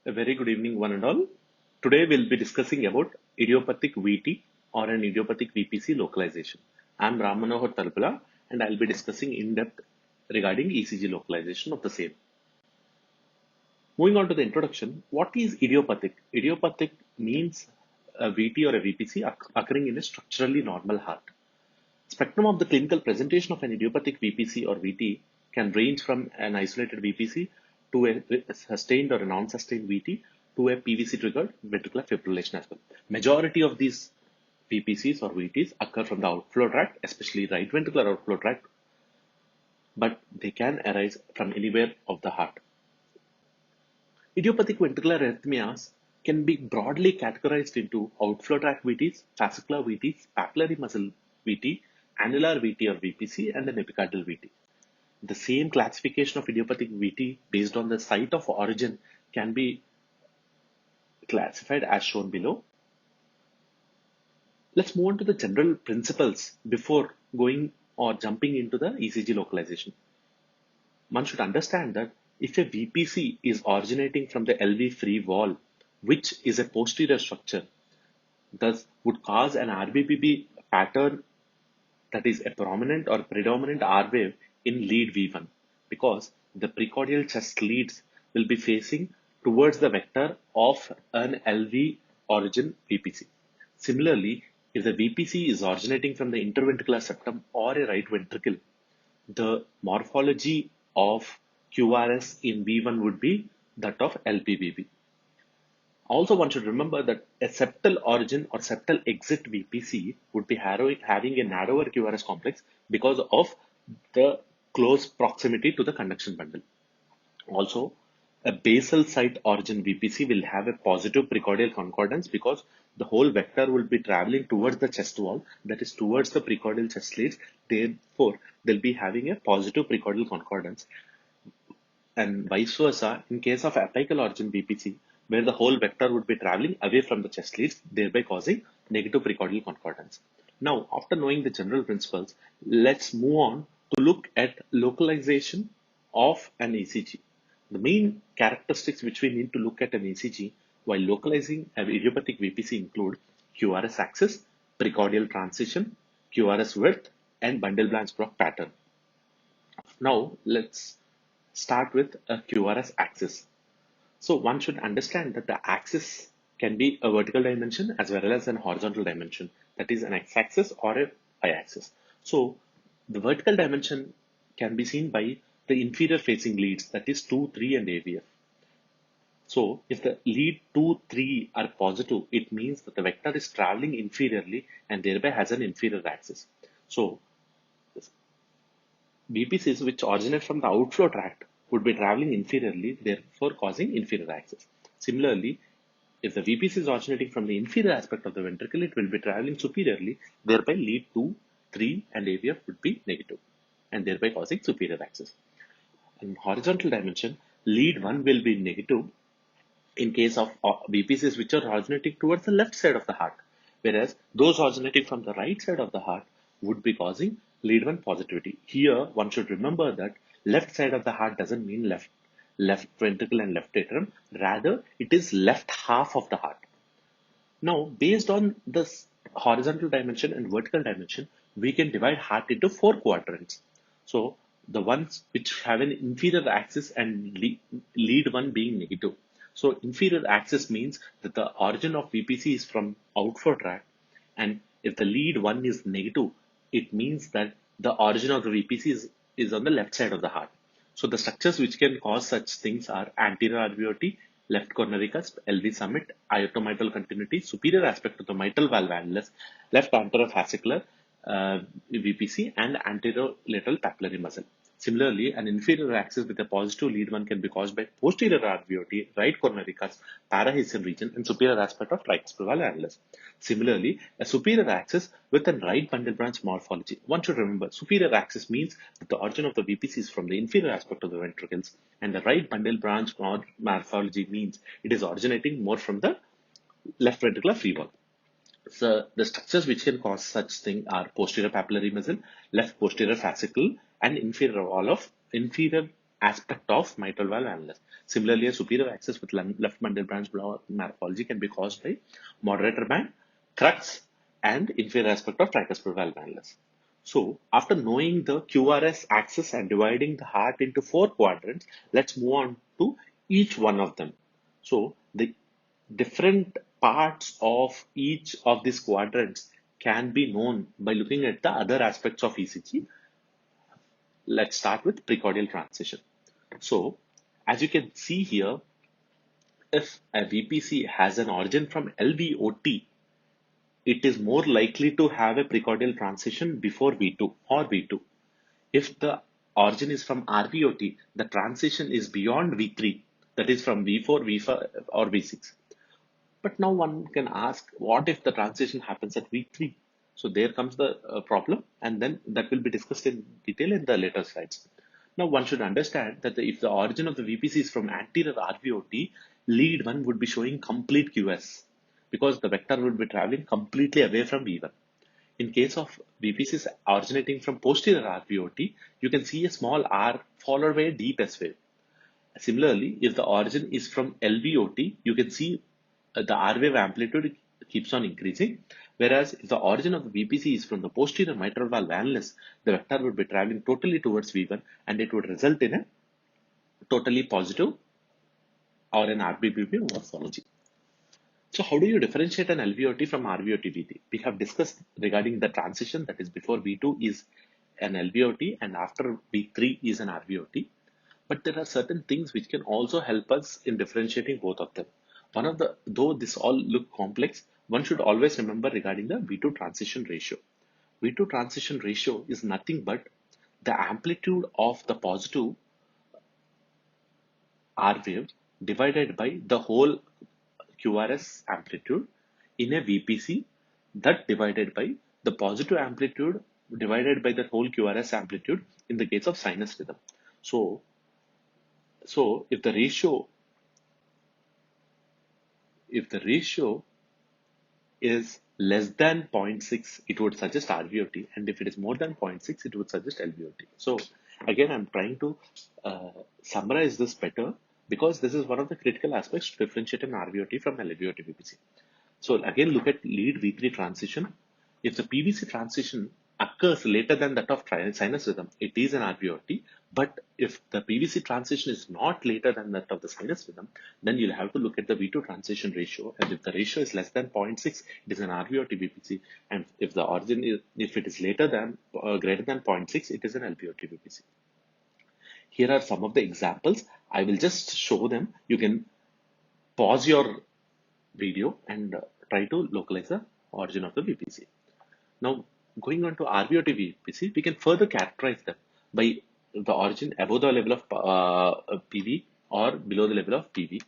A very good evening, one and all. Today we'll be discussing about idiopathic VT or an idiopathic VPC localization. I'm Manohar Talupula and I'll be discussing in depth regarding ECG localization of the same. Moving on to the introduction, what is idiopathic? Idiopathic means a VT or a VPC occurring in a structurally normal heart. Spectrum of the clinical presentation of an idiopathic VPC or VT can range from an isolated VPC to a sustained or a non-sustained VT to a PVC triggered ventricular fibrillation as well. Majority of these VPCs or VTs occur from the outflow tract, especially right ventricular outflow tract, but they can arise from anywhere of the heart. Idiopathic ventricular arrhythmias can be broadly categorized into outflow tract VTs, fascicular VTs, papillary muscle VT, annular VT or VPC, and an epicardial VT. The same classification of idiopathic VT based on the site of origin can be classified as shown below. Let's move on to the general principles before going or jumping into the ECG localization. One should understand that if a VPC is originating from the LV free wall, which is a posterior structure, thus would cause an RBPB pattern that is a prominent or predominant R wave in lead V1 because the precordial chest leads will be facing towards the vector of an LV origin VPC. Similarly, if the VPC is originating from the interventricular septum or a right ventricle, the morphology of QRS in V1 would be that of LPBB. Also, one should remember that a septal origin or septal exit VPC would be having a narrower QRS complex because of the close proximity to the conduction bundle. Also, a basal site origin VPC will have a positive precordial concordance because the whole vector will be traveling towards the chest wall, that is towards the precordial chest leads. Therefore, they'll be having a positive precordial concordance. And vice versa, in case of apical origin VPC, where the whole vector would be traveling away from the chest leads, thereby causing negative precordial concordance. Now, after knowing the general principles, let's move on to look at localization of an ECG. The main characteristics which we need to look at an ECG while localizing an idiopathic VPC include QRS axis, precordial transition, QRS width, and bundle branch block pattern. Now, let's start with a QRS axis. So one should understand that the axis can be a vertical dimension as well as an horizontal dimension, that is an x-axis or a y-axis. So the vertical dimension can be seen by the inferior facing leads, that is 2, 3 and AVF. So if the lead 2, 3 are positive, it means that the vector is traveling inferiorly and thereby has an inferior axis. So VPCs which originate from the outflow tract would be traveling inferiorly, therefore causing inferior axis. Similarly, if the VPC is originating from the inferior aspect of the ventricle, it will be traveling superiorly, thereby lead 2, 3 and AVF would be negative and thereby causing superior axis. In horizontal dimension, lead 1 will be negative in case of VPCs which are originating towards the left side of the heart, whereas those originating from the right side of the heart would be causing lead 1 positivity. Here, one should remember that left side of the heart doesn't mean left ventricle and left atrium. Rather, it is left half of the heart. Now, based on this horizontal dimension and vertical dimension, we can divide heart into 4 quadrants. So, the ones which have an inferior axis and lead 1 being negative. So, inferior axis means that the origin of VPC is from outflow tract, and if the lead 1 is negative, it means that the origin of the VPC is on the left side of the heart. So the structures which can cause such things are anterior alveoli, left coronary cusp, LV summit, aortomitral continuity, superior aspect of the mitral valve annulus, left anterior fascicular VPC, and anterior lateral papillary muscle. Similarly, an inferior axis with a positive lead 1 can be caused by posterior alveoli, right coronary cusp, parahiscine region, and superior aspect of tricuspid valve annulus. Similarly, a superior axis with a right bundle branch morphology. One should remember, superior axis means that the origin of the VPC is from the inferior aspect of the ventricles, and the right bundle branch morphology means it is originating more from the left ventricular free wall. So the structures which can cause such thing are posterior papillary muscle, left posterior fascicle, and inferior aspect of mitral valve annulus. Similarly, a superior access with left bundle branch morphology can be caused by moderator band, crux, and inferior aspect of tricuspid valve annulus. So, after knowing the QRS axis and dividing the heart into 4 quadrants, let's move on to each one of them. So, the different parts of each of these quadrants can be known by looking at the other aspects of ECG. Let's start with precordial transition. So, as you can see here, if a VPC has an origin from LVOT, it is more likely to have a precordial transition before V2 or V2. If the origin is from RVOT, the transition is beyond V3, that is from V4, V5, or V6. But now one can ask, what if the transition happens at V3? So there comes the problem, and then that will be discussed in detail in the later slides. Now one should understand that if the origin of the VPC is from anterior RVOT, lead 1 would be showing complete QS because the vector would be traveling completely away from V1. In case of VPCs originating from posterior RVOT, you can see a small R followed by a deep S wave. Similarly, if the origin is from LVOT, you can see the R wave amplitude keeps on increasing. Whereas if the origin of the VPC is from the posterior mitral valve annulus, the vector would be traveling totally towards V1 and it would result in a totally positive or an RBBP morphology. So how do you differentiate an LVOT from RVOT VT? We have discussed regarding the transition, that is before V2 is an LVOT and after V3 is an RVOT. But there are certain things which can also help us in differentiating both of them. Though this all look complex, one should always remember regarding the V2 transition ratio. V2 transition ratio is nothing but the amplitude of the positive R wave divided by the whole QRS amplitude in a VPC, that divided by the positive amplitude divided by the whole QRS amplitude in the case of sinus rhythm. So if the ratio is less than 0.6, it would suggest RVOT, and if it is more than 0.6, it would suggest LVOT. So again, I'm trying to summarize this better because this is one of the critical aspects to differentiate an RVOT from LVOT VPC. So again, look at lead V3 transition. If the PVC transition occurs later than that of sinus rhythm, it is an RVOT. But if the PVC transition is not later than that of the sinus rhythm, then you'll have to look at the V2 transition ratio. And if the ratio is less than 0.6, it is an RVOT VPC. And if the origin is, if it is later than greater than 0.6, it is an LVOT VPC. Here are some of the examples. I will just show them. You can pause your video and try to localize the origin of the VPC. Now, going on to RVOT VPC, we can further characterize them by the origin above the level of PV or below the level of PV,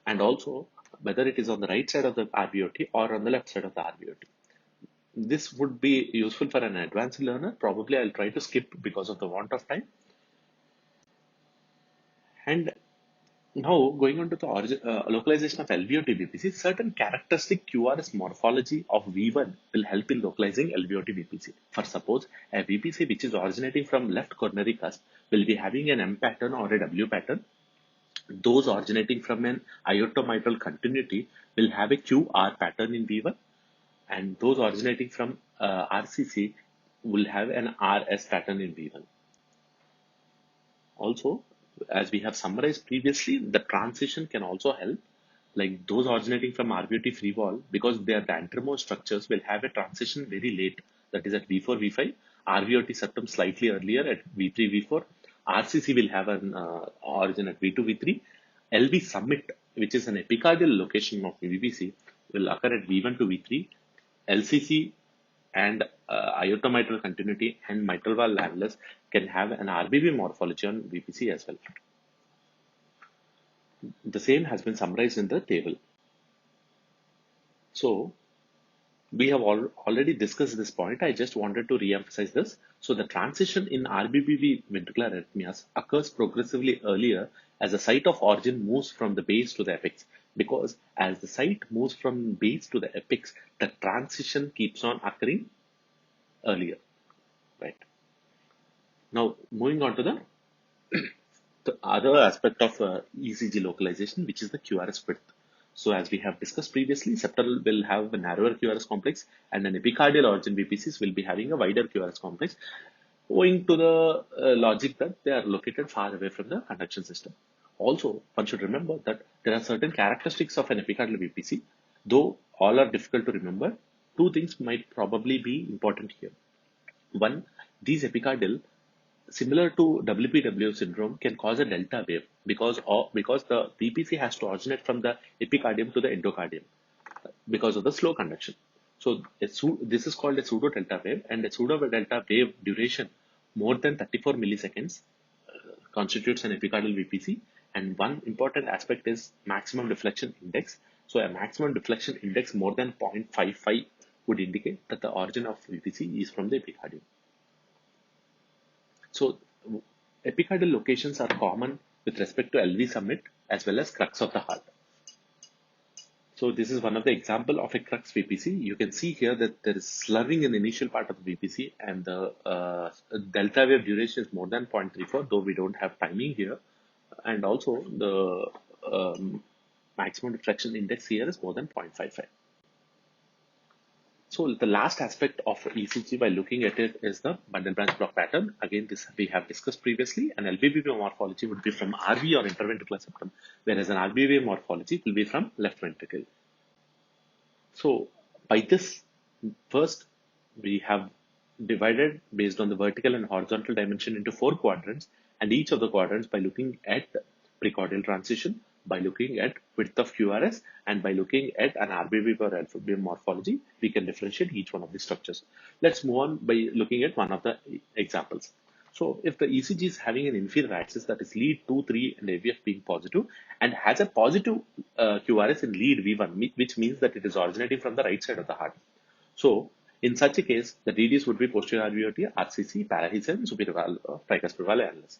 and also whether it is on the right side of the RVOT or on the left side of the RVOT. This would be useful for an advanced learner. Probably I'll try to skip because of the want of time. And now, going on to the localization of LVOT VPC, certain characteristic QRS morphology of V1 will help in localizing LVOT VPC. For suppose, a VPC which is originating from left coronary cusp will be having an M pattern or a W pattern. Those originating from an iotomitral continuity will have a QR pattern in V1, and those originating from RCC will have an RS pattern in V1. Also, as we have summarized previously, the transition can also help, like those originating from RVOT free wall, because they are the antermost structures, will have a transition very late, that is at V4, V5, RVOT septum slightly earlier at V3, V4, RCC will have an origin at V2, V3, LV summit, which is an epicardial location of VPC, will occur at V1 to V3, LCC and iotomitral continuity and mitral valve annulus can have an RBB morphology on VPC as well. The same has been summarized in the table. So we have already discussed this point. I just wanted to re-emphasize this. So the transition in RBBV ventricular arrhythmias occurs progressively earlier as the site of origin moves from the base to the apex. Because as the site moves from base to the apex, the transition keeps on occurring earlier, right? Now moving on to the the other aspect of ECG localization, which is the QRS width. So as we have discussed previously, septal will have a narrower QRS complex and an epicardial origin VPCs will be having a wider QRS complex owing to the logic that they are located far away from the conduction system. Also, one should remember that there are certain characteristics of an epicardial VPC. Though all are difficult to remember, two things might probably be important here. One, these epicardial, similar to WPW syndrome, can cause a delta wave because the VPC has to originate from the epicardium to the endocardium because of the slow conduction. So this is called a pseudo delta wave, and a pseudo delta wave duration more than 34 milliseconds constitutes an epicardial VPC. And one important aspect is maximum deflection index. So a maximum deflection index more than 0.55 would indicate that the origin of VPC is from the epicardium. So epicardial locations are common with respect to LV summit as well as crux of the heart. So this is one of the example of a crux VPC. You can see here that there is slurring in the initial part of the VPC, and the delta wave duration is more than 0.34, though we don't have timing here. And also the maximum deflection index here is more than 0.55. So the last aspect of ECG by looking at it is the bundle branch block pattern. Again, this we have discussed previously. An LVVV morphology would be from RV or interventricular septum, whereas an RVV morphology will be from left ventricle. So by this, first we have divided based on the vertical and horizontal dimension into 4 quadrants, and each of the quadrants by looking at precordial transition, by looking at width of QRS, and by looking at an RBV or LVV morphology, we can differentiate each one of these structures. Let's move on by looking at one of the examples. So if the ECG is having an inferior axis, that is lead 2, 3 and AVF being positive, and has a positive QRS in lead V1, which means that it is originating from the right side of the heart. So in such a case, the DDs would be posterior RVOT, RCC, parahesian, superior valve, tricuspid valve annulus.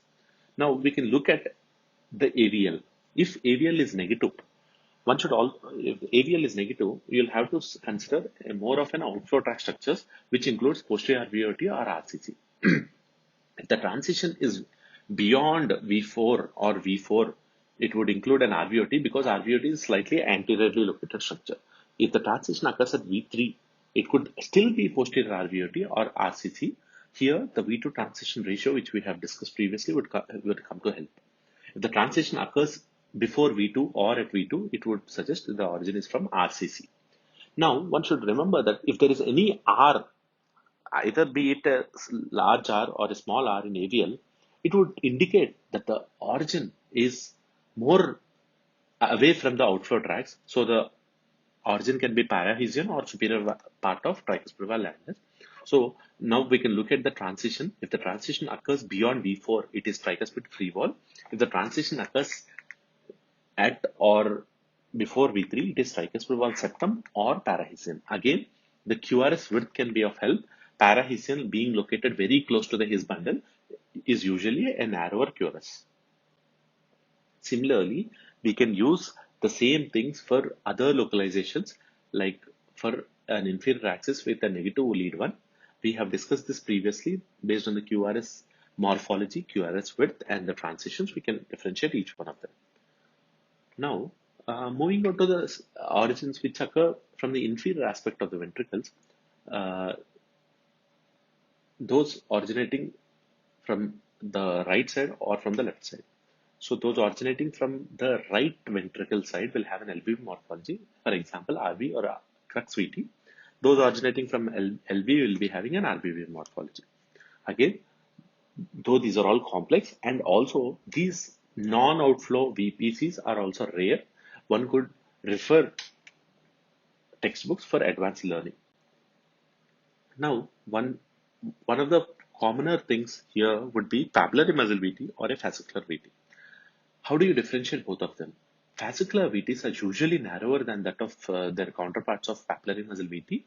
Now we can look at the AVL. If AVL is negative, if AVL is negative, you'll have to consider more of an outflow tract structures, which includes posterior RVOT or RCC. If the transition is beyond V4 or V4, it would include an RVOT because RVOT is slightly anteriorly located structure. If the transition occurs at V3, it could still be posterior RVOT or RCC. Here, the V2 transition ratio, which we have discussed previously, would come to help. If the transition occurs before V2 or at V2, it would suggest that the origin is from RCC. Now, one should remember that if there is any R, either be it a large R or a small r in AVL, it would indicate that the origin is more away from the outflow tracts. So the origin can be parahesian or superior part of tricuspid valve annulus. So now we can look at the transition. If the transition occurs beyond V4, it is tricuspid free wall. If the transition occurs at or before V3, it is tricuspid valve septum or parahesian. Again, the QRS width can be of help. Parahesian being located very close to the his bundle is usually a narrower QRS. Similarly, we can use the same things for other localizations, like for an inferior axis with a negative lead 1. We have discussed this previously based on the QRS morphology, QRS width, and the transitions. We can differentiate each one of them. Now, moving on to the origins which occur from the inferior aspect of the ventricles, those originating from the right side or from the left side. So those originating from the right ventricle side will have an LV morphology, for example, RV or crux VT. Those originating from LV will be having an RBV morphology. Again, though these are all complex, and also these non-outflow VPCs are also rare, one could refer textbooks for advanced learning. Now, one of the commoner things here would be papillary muscle VT or a fascicular VT. How do you differentiate both of them? Fascicular VTs are usually narrower than that of their counterparts of papillary muscle VT,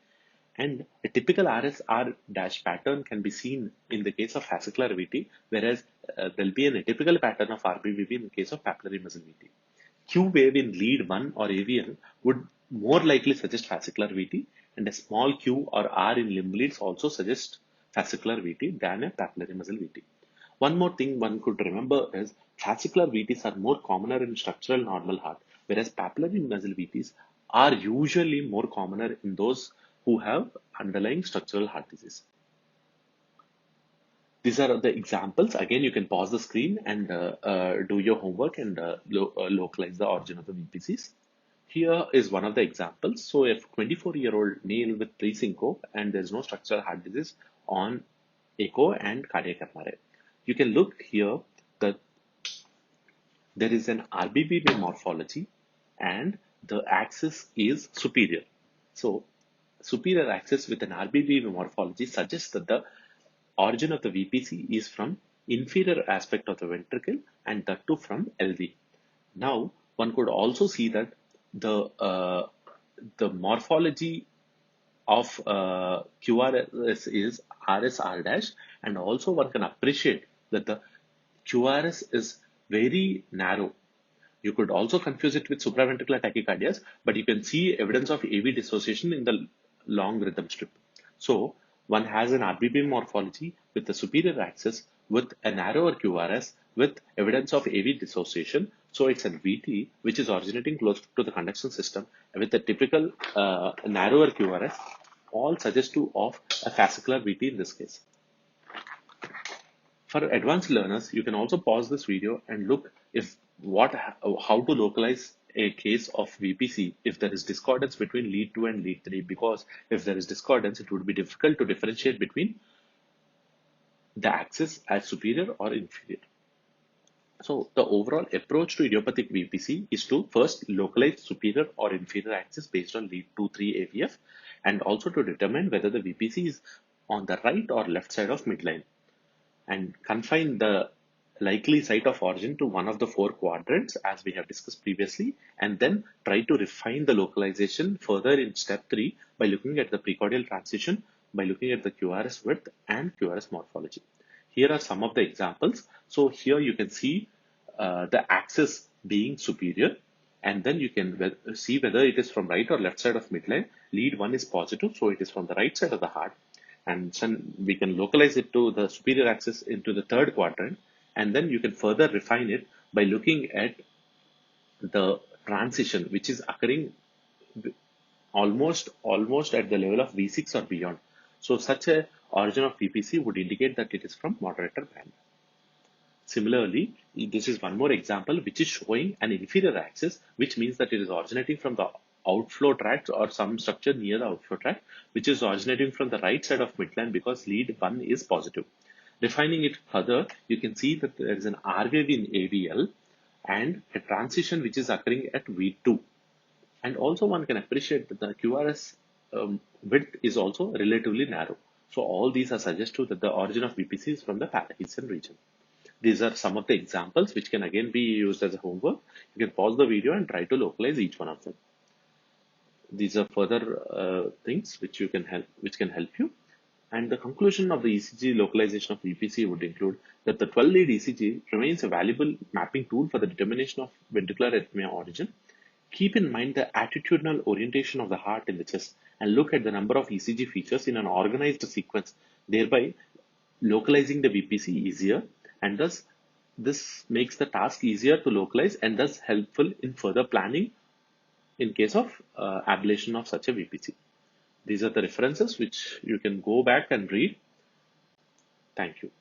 and a typical RSR dash pattern can be seen in the case of fascicular VT, whereas there'll be an atypical pattern of RBVP in the case of papillary muscle VT. Q wave in lead 1 or AVL would more likely suggest fascicular VT, and a small Q or R in limb leads also suggest fascicular VT than a papillary muscle VT. One more thing one could remember is fascicular VTs are more commoner in structural normal heart, whereas papillary nasal VTs are usually more commoner in those who have underlying structural heart disease. These are the examples. Again, you can pause the screen and do your homework and localize the origin of the VPCs. Here is one of the examples. So, a 24-year-old male with pre-syncope and there's no structural heart disease on echo and cardiac MRI. You can look here that there is an RBB morphology and the axis is superior. So, superior axis with an RBB morphology suggests that the origin of the VPC is from inferior aspect of the ventricle and that too from LV. Now, one could also see that the morphology of QRS is RSR dash, and also one can appreciate that the QRS is very narrow. You could also confuse it with supraventricular tachycardias, but you can see evidence of AV dissociation in the long rhythm strip. So one has an RBB morphology with the superior axis with a narrower QRS with evidence of AV dissociation. So it's a VT which is originating close to the conduction system with a typical narrower QRS, all suggestive of a fascicular VT in this case. For advanced learners, you can also pause this video and look how to localize a case of VPC if there is discordance between lead 2 and lead 3, because if there is discordance, it would be difficult to differentiate between the axis as superior or inferior. So the overall approach to idiopathic VPC is to first localize superior or inferior axis based on lead 2-3 AVF, and also to determine whether the VPC is on the right or left side of midline, and confine the likely site of origin to one of the 4 quadrants as we have discussed previously, and then try to refine the localization further in step 3 by looking at the precordial transition, by looking at the QRS width and QRS morphology. Here are some of the examples. So here you can see the axis being superior, and then you can see whether it is from right or left side of midline. Lead 1 is positive, so it is from the right side of the heart, and then we can localize it to the superior axis into the 3rd quadrant, and then you can further refine it by looking at the transition which is occurring almost at the level of V6 or beyond. So such a origin of VPC would indicate that it is from moderator band. Similarly, this is one more example which is showing an inferior axis, which means that it is originating from the outflow tract or some structure near the outflow tract, which is originating from the right side of midline because lead 1 is positive. Refining it further, you can see that there is an R wave in AVL and a transition which is occurring at V2. And also one can appreciate that the QRS width is also relatively narrow. So all these are suggestive that the origin of VPC is from the parahesian region. These are some of the examples which can again be used as a homework. You can pause the video and try to localize each one of them. These are further things which can help you. And the conclusion of the ECG localization of VPC would include that the 12-lead ECG remains a valuable mapping tool for the determination of ventricular arrhythmia origin. Keep in mind the attitudinal orientation of the heart in the chest and look at the number of ECG features in an organized sequence, thereby localizing the VPC easier, and thus this makes the task easier to localize and thus helpful in further planning in case of ablation of such a VPC. These are the references which you can go back and read. Thank you.